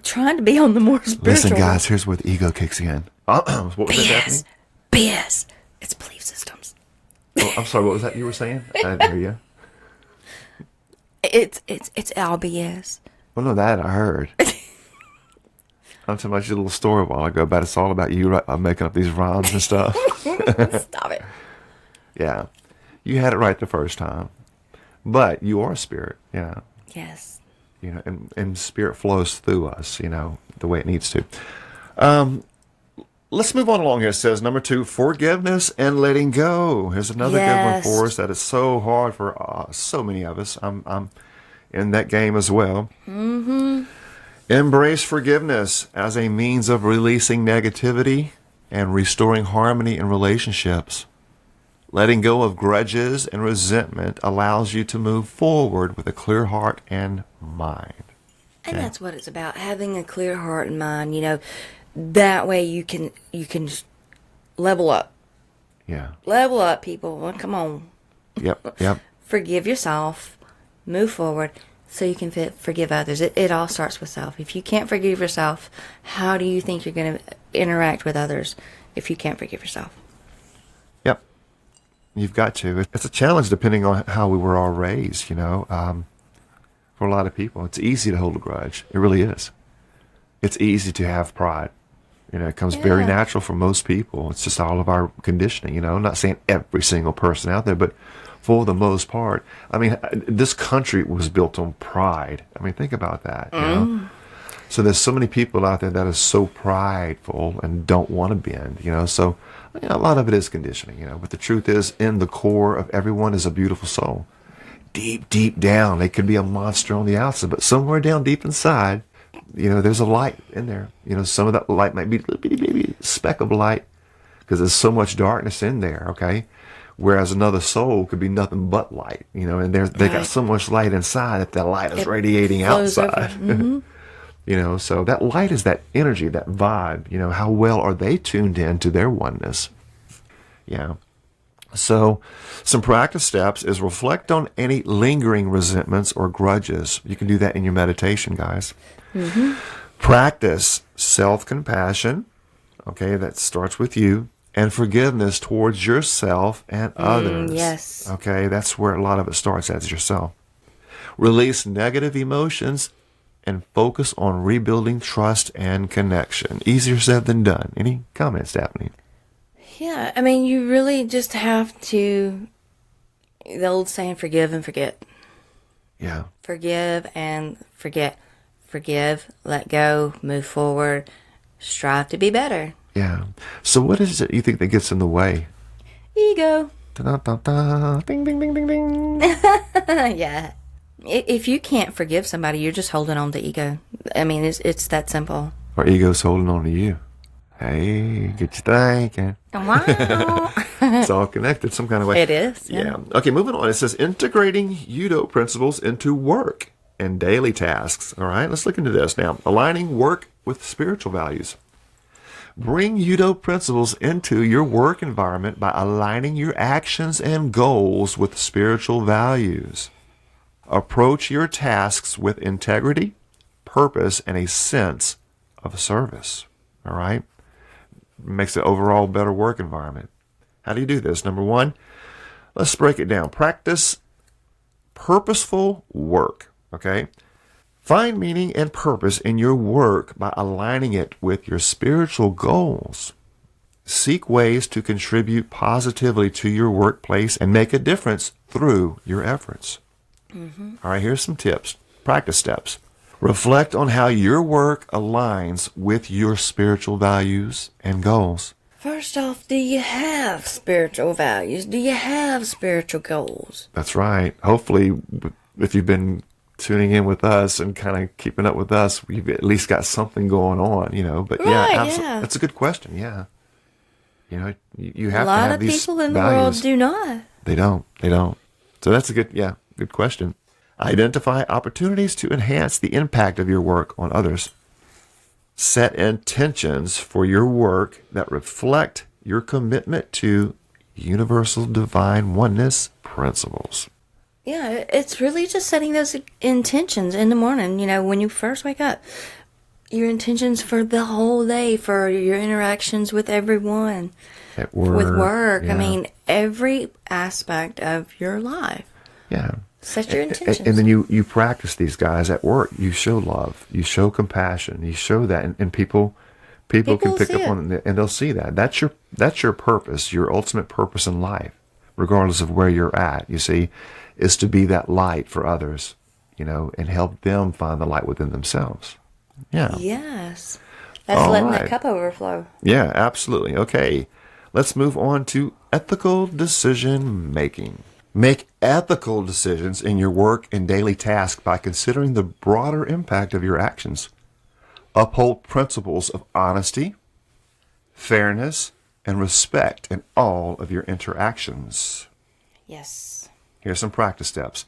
trying to be on the more spiritual. Listen, guys, here's where the ego kicks in. What was that, Daphne? BS. It's belief systems. Oh, I'm sorry, what was that you were saying? I didn't hear you. It's all BS. Well, no, that I heard. I'm telling you a little story a while ago about it's all about you making up these rhymes and stuff. Stop it. Yeah. You had it right the first time. But you are spirit, Yes. And spirit flows through us, the way it needs to. Let's move on along here. It says, number 2, forgiveness and letting go. Here's another good one for us that is so hard for so many of us. I'm in that game as well. Mm-hmm. Embrace forgiveness as a means of releasing negativity and restoring harmony in relationships. Letting go of grudges and resentment allows you to move forward with a clear heart and mind. And that's what it's about, having a clear heart and mind. That way you can just level up. Yeah. Level up, people. Well, come on. Yep. Forgive yourself. Move forward so you can forgive others. It all starts with self. If you can't forgive yourself, how do you think you're going to interact with others if you can't forgive yourself? Yep. You've got to. It's a challenge depending on how we were all raised, For a lot of people, it's easy to hold a grudge. It really is. It's easy to have pride. It comes very natural for most people. It's just all of our conditioning, I'm not saying every single person out there, but for the most part. I mean, this country was built on pride. I mean, think about that, So there's so many people out there that are so prideful and don't want to bend, So a lot of it is conditioning, But the truth is, in the core of everyone is a beautiful soul. Deep, deep down, they could be a monster on the outside, but somewhere down deep inside, there's a light in there. Some of that light might be a little bitty speck of light because there's so much darkness in there, okay? Whereas another soul could be nothing but light, and they got so much light inside that light is radiating outside. Mm-hmm. So that light is that energy, that vibe, how well are they tuned in to their oneness? Yeah. So some practice steps is reflect on any lingering resentments or grudges. You can do that in your meditation, guys. Mm-hmm. Practice self-compassion. Okay, that starts with you. And forgiveness towards yourself and others. Yes. Okay, that's where a lot of it starts, as yourself. Release negative emotions and focus on rebuilding trust and connection. Easier said than done. Any comments, Daphne? Yeah, I mean, you really just have to, the old saying, forgive and forget. Yeah. Forgive and forget. Forgive, let go, move forward, strive to be better. Yeah. So what is it you think that gets in the way? Ego. Da-da-da-da. Ding, ding, ding, ding, ding. Yeah. If you can't forgive somebody, you're just holding on to ego. I mean, it's that simple. Or ego's holding on to you. Hey, get you thinking. Wow. It's all connected some kind of way. It is. Yeah. Okay, moving on. It says integrating UDO principles into work and daily tasks. All right, let's look into this now. Aligning work with spiritual values. Bring UDO principles into your work environment by aligning your actions and goals with spiritual values. Approach your tasks with integrity, purpose, and a sense of service. All right? Makes the overall better work environment. How do you do this? Number 1, let's break it down. Practice purposeful work. Okay? Find meaning and purpose in your work by aligning it with your spiritual goals. Seek ways to contribute positively to your workplace and make a difference through your efforts. Mm-hmm. All right, here's some tips, practice steps. Reflect on how your work aligns with your spiritual values and goals. First off, do you have spiritual values? Do you have spiritual goals? That's right. Hopefully, if you've been tuning in with us and kind of keeping up with us, we've at least got something going on, But yeah, that's a good question. Yeah, you have to have a lot of these people in values. the world do not. They don't. So that's a good question. Identify opportunities to enhance the impact of your work on others. Set intentions for your work that reflect your commitment to Universal Divine Oneness principles. Yeah, it's really just setting those intentions in the morning, when you first wake up. Your intentions for the whole day, for your interactions with everyone. At work. With work. Yeah. I mean, every aspect of your life. Yeah. Set your intentions. And then you practice these guys at work. You show love. You show compassion. You show that, and people can pick up on it, and they'll see that. That's your purpose, your ultimate purpose in life, regardless of where you're at. You see, is to be that light for others, and help them find the light within themselves. Yeah. Yes. That's All letting right. that cup overflow. Yeah, absolutely. Okay. Let's move on to ethical decision making. Make ethical decisions in your work and daily tasks by considering the broader impact of your actions. Uphold principles of honesty, fairness, and respect in all of your interactions. Yes. Here's some practice steps.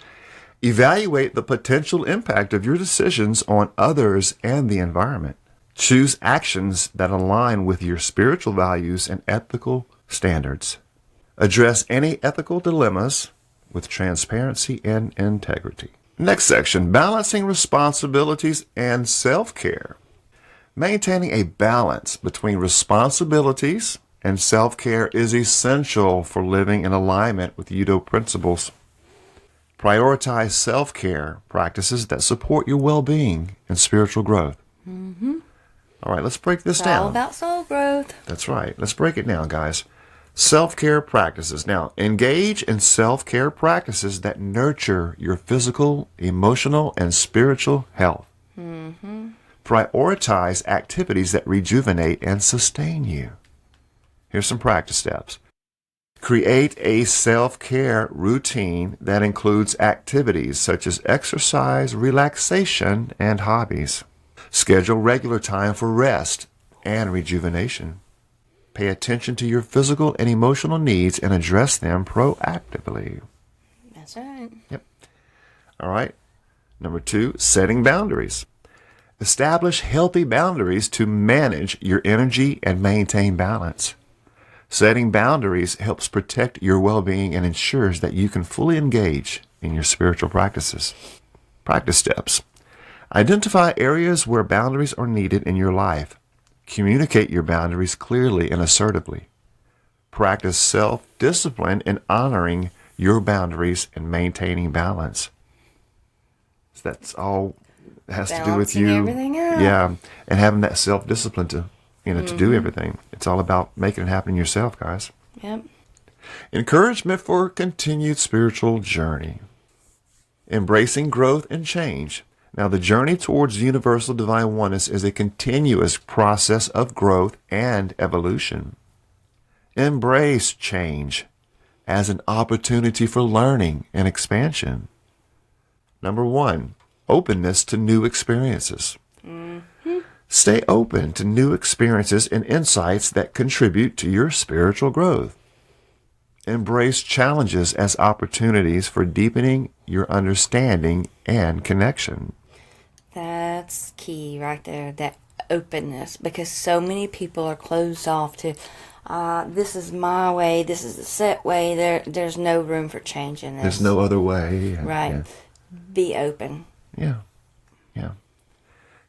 Evaluate the potential impact of your decisions on others and the environment. Choose actions that align with your spiritual values and ethical standards. Address any ethical dilemmas with transparency and integrity. Next section, balancing responsibilities and self-care. Maintaining a balance between responsibilities and self-care is essential for living in alignment with UDO principles. Prioritize self-care practices that support your well-being and spiritual growth. Mm-hmm. All right, let's break this down. All about soul growth. That's right. Let's break it down, guys. Self-care practices. Now, engage in self-care practices that nurture your physical, emotional, and spiritual health. Mm-hmm. Prioritize activities that rejuvenate and sustain you. Here's some practice steps. Create a self-care routine that includes activities such as exercise, relaxation, and hobbies. Schedule regular time for rest and rejuvenation. Pay attention to your physical and emotional needs and address them proactively. That's right. Yep. All right. Number 2, setting boundaries. Establish healthy boundaries to manage your energy and maintain balance. Setting boundaries helps protect your well-being and ensures that you can fully engage in your spiritual practices. Practice steps. Identify areas where boundaries are needed in your life. Communicate your boundaries clearly and assertively. Practice self-discipline in honoring your boundaries and maintaining balance. So that's all it has to do with you. Everything out. Yeah, and having that self-discipline to to do everything. It's all about making it happen yourself, guys. Yep. Encouragement for a continued spiritual journey. Embracing growth and change. Now, the journey towards universal divine oneness is a continuous process of growth and evolution. Embrace change as an opportunity for learning and expansion. Number 1, openness to new experiences. Stay open to new experiences and insights that contribute to your spiritual growth. Embrace challenges as opportunities for deepening your understanding and connection. That's key right there, that openness, because so many people are closed off to, this is my way, this is the set way, there's no room for change in this. There's no other way. Right. Yeah. Be open. Yeah.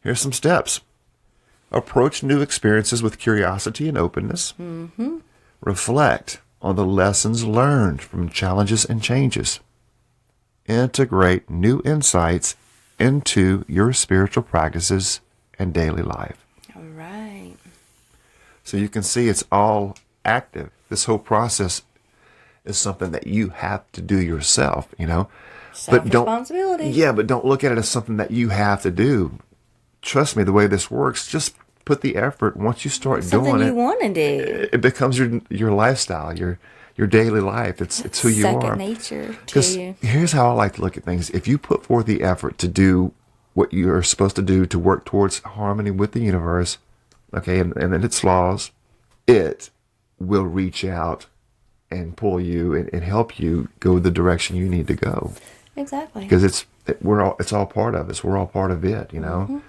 Here's some steps. Approach new experiences with curiosity and openness. Mm-hmm. Reflect on the lessons learned from challenges and changes. Integrate new insights into your spiritual practices and daily life. All right. So you can see it's all active. This whole process is something that you have to do yourself, Self-responsibility. But don't look at it as something that you have to do. Trust me, the way this works, just put the effort. Once you start doing Something it, you want to do. it becomes your lifestyle, your daily life. It's who you are. Second nature to Because you. here's how I like to look at things. If you put forth the effort to do what you are supposed to do to work towards harmony with the universe, okay, and its laws, it will reach out and pull you and help you go the direction you need to go. Exactly. Because it's all part of us. We're all part of it, you know.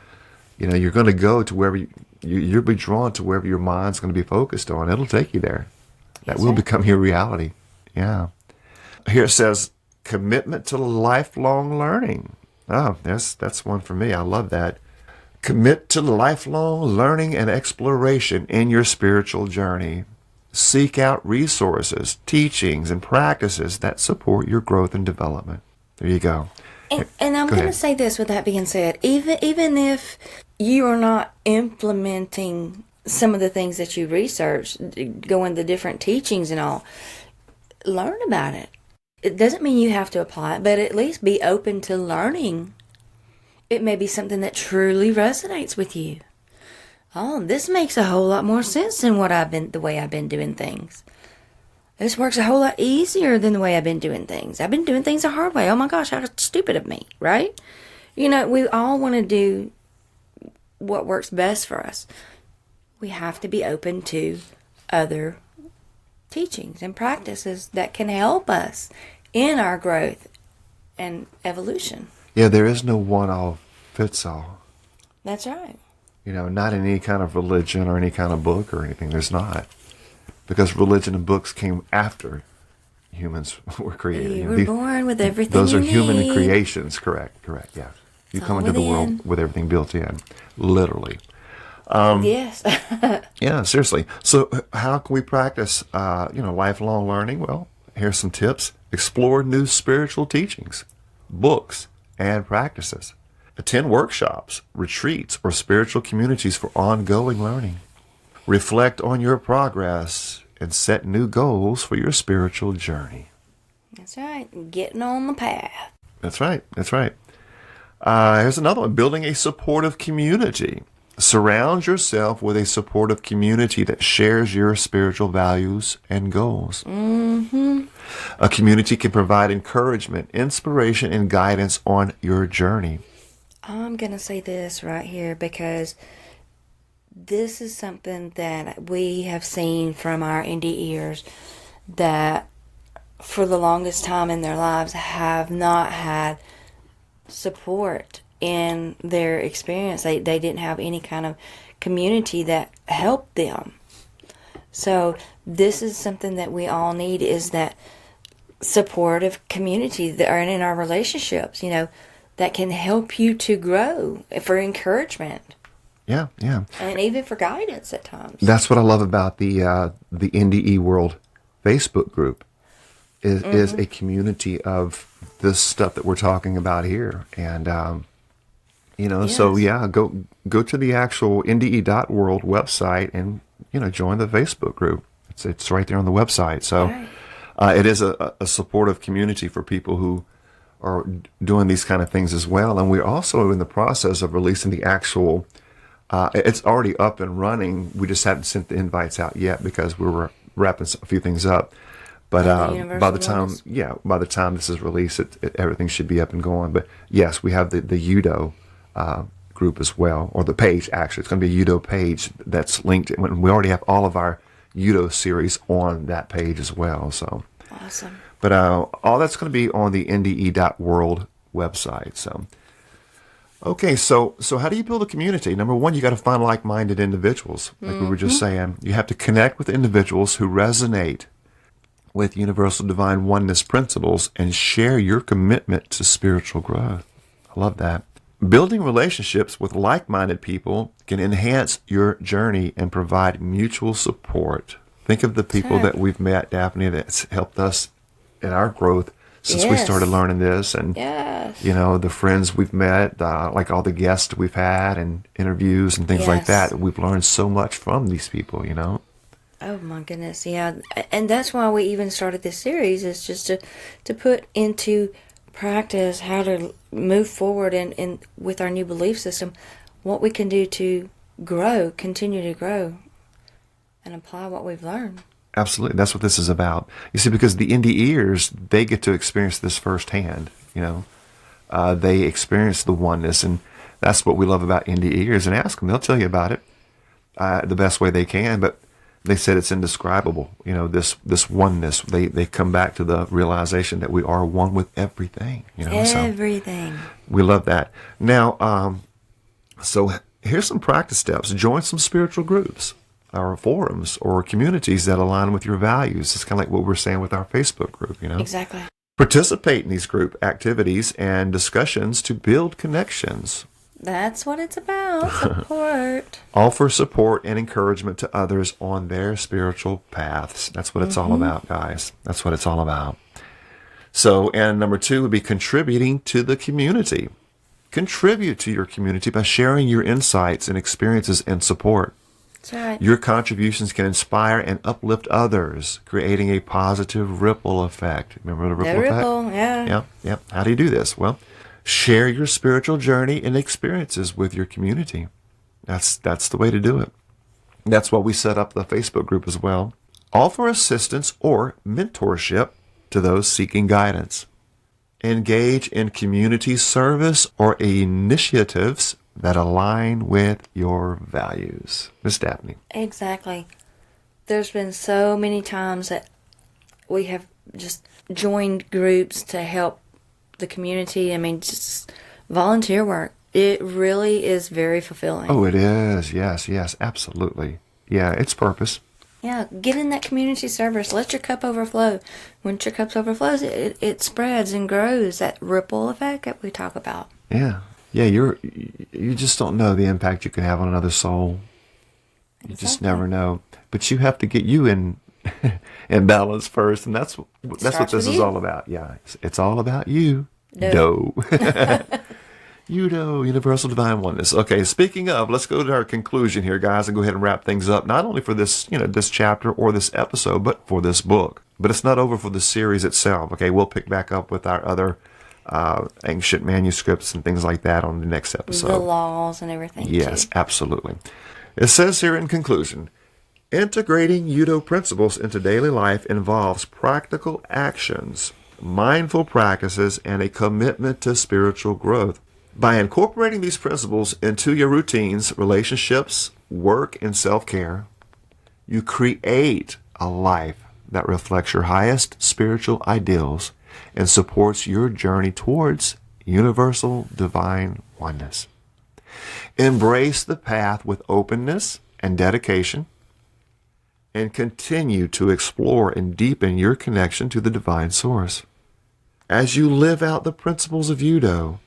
You know, you're going to go to wherever you'll be drawn to wherever your mind's going to be focused on. It'll take you there. That will become your reality. Yeah. Here it says, commitment to lifelong learning. Oh, that's one for me. I love that. Commit to lifelong learning and exploration in your spiritual journey. Seek out resources, teachings, and practices that support your growth and development. There you go. And I'm going to say this with that being said, even if you are not implementing some of the things that you researched, go into different teachings and all, learn about it. It doesn't mean you have to apply it, but at least be open to learning. It may be something that truly resonates with you. Oh, this makes a whole lot more sense than the way I've been doing things. This works a whole lot easier than the way I've been doing things. I've been doing things the hard way. Oh my gosh, how stupid of me, right? You know, we all want to do what works best for us. We have to be open to other teachings and practices that can help us in our growth and evolution. Yeah, there is no one-all-fits-all. That's right. You know, not in any kind of religion or any kind of book or anything. There's not. Because religion and books came after humans were created. You were born with everything those you are human need. creations. Correct, yeah. You come into the world with everything built in, literally. Yes. Yeah, seriously. So how can we practice, lifelong learning? Well, here's some tips. Explore new spiritual teachings, books, and practices. Attend workshops, retreats, or spiritual communities for ongoing learning. Reflect on your progress and set new goals for your spiritual journey. That's right. Getting on the path. That's right. Here's another one. Building a supportive community. Surround yourself with a supportive community that shares your spiritual values and goals. Mm-hmm. A community can provide encouragement, inspiration, and guidance on your journey. I'm going to say this right here because this is something that we have seen from our NDEers that for the longest time in their lives have not had support in their experience. They didn't have any kind of community that helped them. So this is something that we all need, is that supportive community that are in our relationships, that can help you to grow, for encouragement. Yeah. And even for guidance at times. That's what I love about the NDE World Facebook group is a community of this stuff that we're talking about here. And, Yes. so yeah, go to the actual NDE.world website and, join the Facebook group. It's right there on the website. So it is a supportive community for people who are doing these kind of things as well. And we're also in the process of releasing the actual it's already up and running. We just haven't sent the invites out yet because we were wrapping a few things up. But by the time this is released, everything should be up and going. But yes, we have the UDO group as well, or the page actually. It's going to be a UDO page that's linked. And we already have all of our UDO series on that page as well. So awesome. But all that's going to be on the NDE.world website. So. Okay, so how do you build a community? Number one, you got to find like-minded individuals, like we were just saying. You have to connect with individuals who resonate with Universal Divine Oneness principles and share your commitment to spiritual growth. I love that. Building relationships with like-minded people can enhance your journey and provide mutual support. Think of the people that we've met, Daphne, that's helped us in our growth since we started learning this, and the friends we've met, like all the guests we've had and interviews and things like that. We've learned so much from these people, Oh my goodness, yeah. And that's why we even started this series, is just to put into practice how to move forward and with our new belief system, what we can do to grow, continue to grow, and apply what we've learned. Absolutely. That's what this is about. You see, because the NDEers, they get to experience this firsthand, They experience the oneness, and that's what we love about NDEers. And ask them, they'll tell you about it the best way they can. But They said it's indescribable. This oneness. They come back to the realization that we are one with everything. Everything. So we love that. Now, so here's some practice steps. Join some spiritual groups or forums or communities that align with your values. It's kind of like what we're saying with our Facebook group. Exactly. Participate in these group activities and discussions to build connections. That's what it's about. Support. Offer support and encouragement to others on their spiritual paths. That's what it's all about, guys. That's what it's all about. So, and number 2 would be contributing to the community. Contribute to your community by sharing your insights and experiences and support. That's right. Your contributions can inspire and uplift others, creating a positive ripple effect. Remember the ripple effect? Ripple, yeah. Yeah. How do you do this? Well, share your spiritual journey and experiences with your community. That's the way to do it. That's why we set up the Facebook group as well. Offer assistance or mentorship to those seeking guidance. Engage in community service or initiatives that align with your values. Miss Daphne. Exactly. There's been so many times that we have just joined groups to help the community. I mean, just volunteer work. It really is very fulfilling. Oh, it is. Yes, absolutely. Yeah, it's purpose. Yeah, get in that community service. Let your cup overflow. When your cup overflows, it spreads and grows. That ripple effect that we talk about. Yeah. You just don't know the impact you can have on another soul. You just never know. But you have to get you in balance first, and that's what this is all about. Yeah, it's all about you. UDO. UDO, Universal Divine Oneness. Okay, speaking of, let's go to our conclusion here, guys, and go ahead and wrap things up. Not only for this, this chapter or this episode, but for this book. But it's not over for the series itself. Okay, we'll pick back up with our other ancient manuscripts and things like that on the next episode. The laws and everything. Yes, too. Absolutely. It says here in conclusion, integrating UDO principles into daily life involves practical actions, mindful practices, and a commitment to spiritual growth. By incorporating these principles into your routines, relationships, work, and self-care, you create a life that reflects your highest spiritual ideals and supports your journey towards universal divine oneness. Embrace the path with openness and dedication, and continue to explore and deepen your connection to the divine source. As you live out the principles of UDO,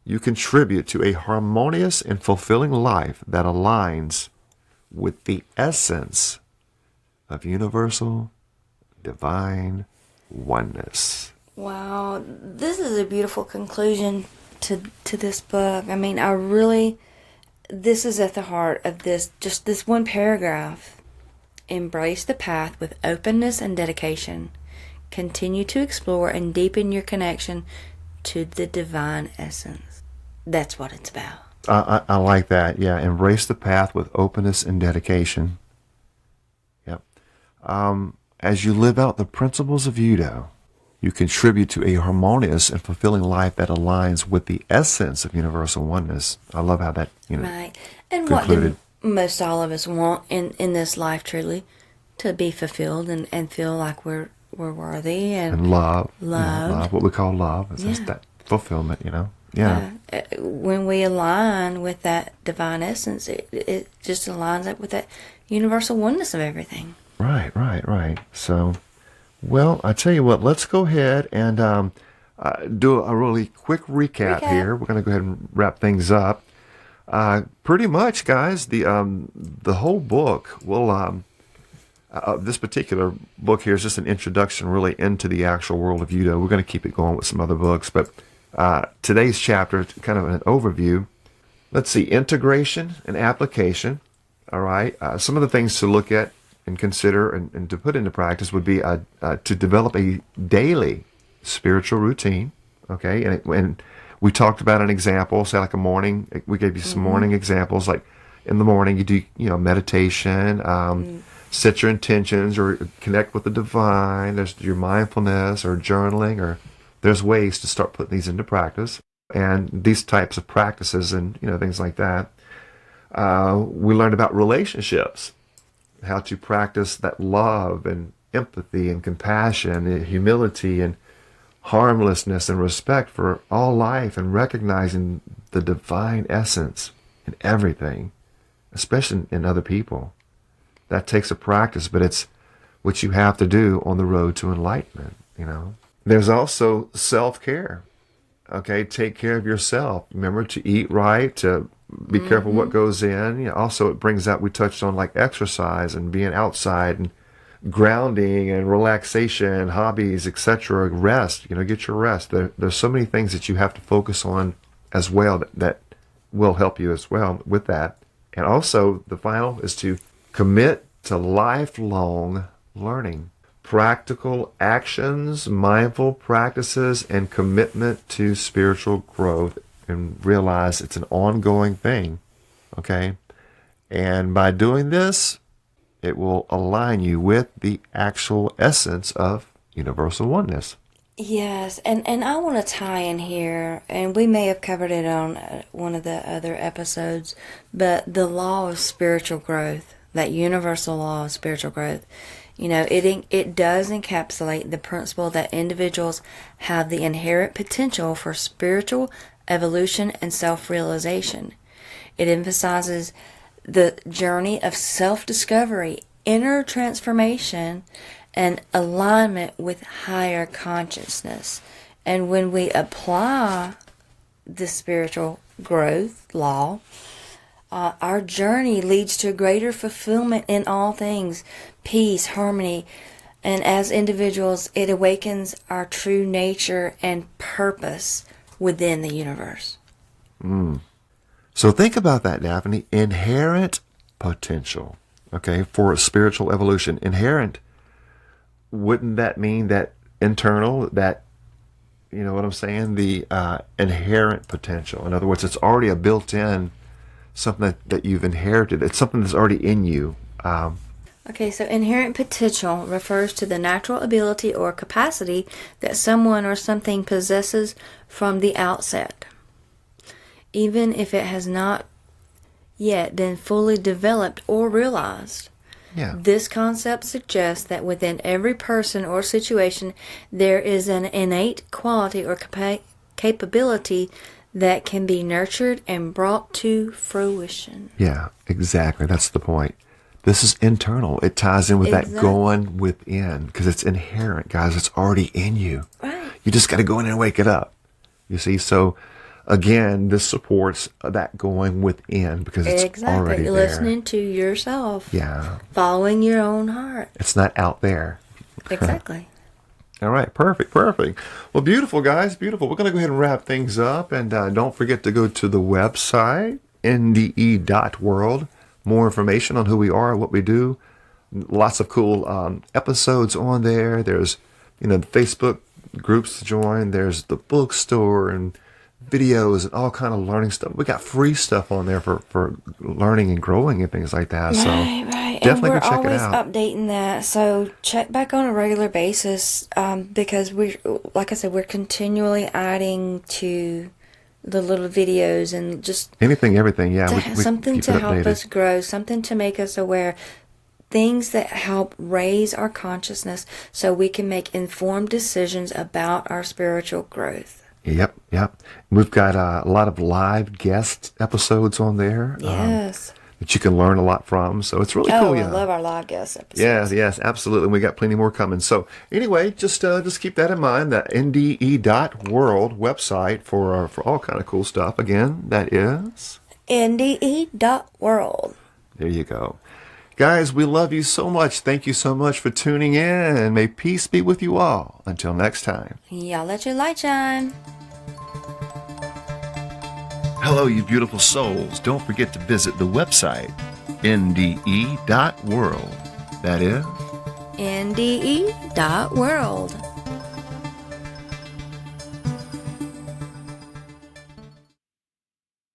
you contribute to a harmonious and fulfilling life that aligns with the essence of universal divine oneness. Wow, this is a beautiful conclusion to this book. I mean, this is at the heart of this, just this one paragraph. Embrace the path with openness and dedication. Continue to explore and deepen your connection to the divine essence. That's what it's about. I like that. Yeah, embrace the path with openness and dedication. Yep. As you live out the principles of UDO, you contribute to a harmonious and fulfilling life that aligns with the essence of universal oneness. I love how that, right. And concluded. What do most all of us want in this life, truly? To be fulfilled and feel like we're worthy and love. Love. What we call love. It's just that fulfillment, Yeah. When we align with that divine essence, it just aligns up with that universal oneness of everything. Right. So, well, I tell you what, let's go ahead and do a really quick recap here. We're going to go ahead and wrap things up. Pretty much, guys, the whole book will, this particular book here is just an introduction really into the actual world of UDO. We're going to keep it going with some other books, but today's chapter, kind of an overview. Let's see, integration and application. All right. Some of the things to look at and consider and to put into practice would be to develop a daily spiritual routine. Okay. And we talked about an example, say like a morning. We gave you some morning examples, like in the morning you do, meditation, set your intentions or connect with the divine. There's your mindfulness or journaling, or there's ways to start putting these into practice. And these types of practices and, things like that. We learned about relationships. how to practice that love and empathy and compassion and humility and harmlessness and respect for all life, and recognizing the divine essence in everything, especially in other people. That takes a practice, but it's what you have to do on the road to enlightenment, There's also self-care. Okay, take care of yourself. Remember to eat right, to be careful what goes in. Also, it brings out, we touched on like exercise and being outside and grounding and relaxation, hobbies, etc. Rest, get your rest. There's so many things that you have to focus on as well that will help you as well with that. And also, the final is to commit to lifelong learning. Practical actions, mindful practices, and commitment to spiritual growth, and realize it's an ongoing thing, okay? And by doing this, it will align you with the actual essence of universal oneness. Yes, and I want to tie in here, and we may have covered it on one of the other episodes, but the law of spiritual growth, that universal law of spiritual growth, it does encapsulate the principle that individuals have the inherent potential for spiritual evolution and self-realization. It emphasizes the journey of self-discovery, inner transformation, and alignment with higher consciousness. And when we apply the spiritual growth law, our journey leads to greater fulfillment in all things, peace, harmony, and as individuals, it awakens our true nature and purpose within the universe. So think about that, Daphne. Inherent potential, okay, for spiritual evolution. Inherent, wouldn't that mean that internal, that, you know what I'm saying? The inherent potential. In other words, it's already a built-in, something that you've inherited. It's something that's already in you. Okay, so inherent potential refers to the natural ability or capacity that someone or something possesses from the outset, even if it has not yet been fully developed or realized. Yeah. This concept suggests that within every person or situation there is an innate quality or capability that can be nurtured and brought to fruition. Yeah, exactly. That's the point. This is internal. It ties in with that going within, because it's inherent, guys. It's already in you. Right. You just got to go in and wake it up. You see? So, again, this supports that going within, because it's already there. Listening to yourself. Yeah. Following your own heart. It's not out there. Exactly. All right, perfect. Well, beautiful, guys, beautiful. We're going to go ahead and wrap things up, and don't forget to go to the website, NDE.world. More information on who we are, what we do. Lots of cool episodes on there. There's, the Facebook groups to join. There's the bookstore and videos and all kind of learning stuff. We got free stuff on there for learning and growing and things like that. Right. Definitely and go check it out. we're always updating that. So check back on a regular basis because like I said, we're continually adding to the little videos and just anything, everything. Yeah, something to help us grow, something to make us aware. Things that help raise our consciousness so we can make informed decisions about our spiritual growth. Yep. We've got a lot of live guest episodes on there. Yes. That you can learn a lot from. So it's really cool. I love our live guest episodes. Yes, absolutely. We got plenty more coming. So anyway, just keep that in mind. The NDE.world website for all kind of cool stuff. Again, that is NDE.world. There you go. Guys, we love you so much. Thank you so much for tuning in, and may peace be with you all. Until next time. Y'all let your light shine. Hello, you beautiful souls. Don't forget to visit the website, NDE.world. That is NDE.world.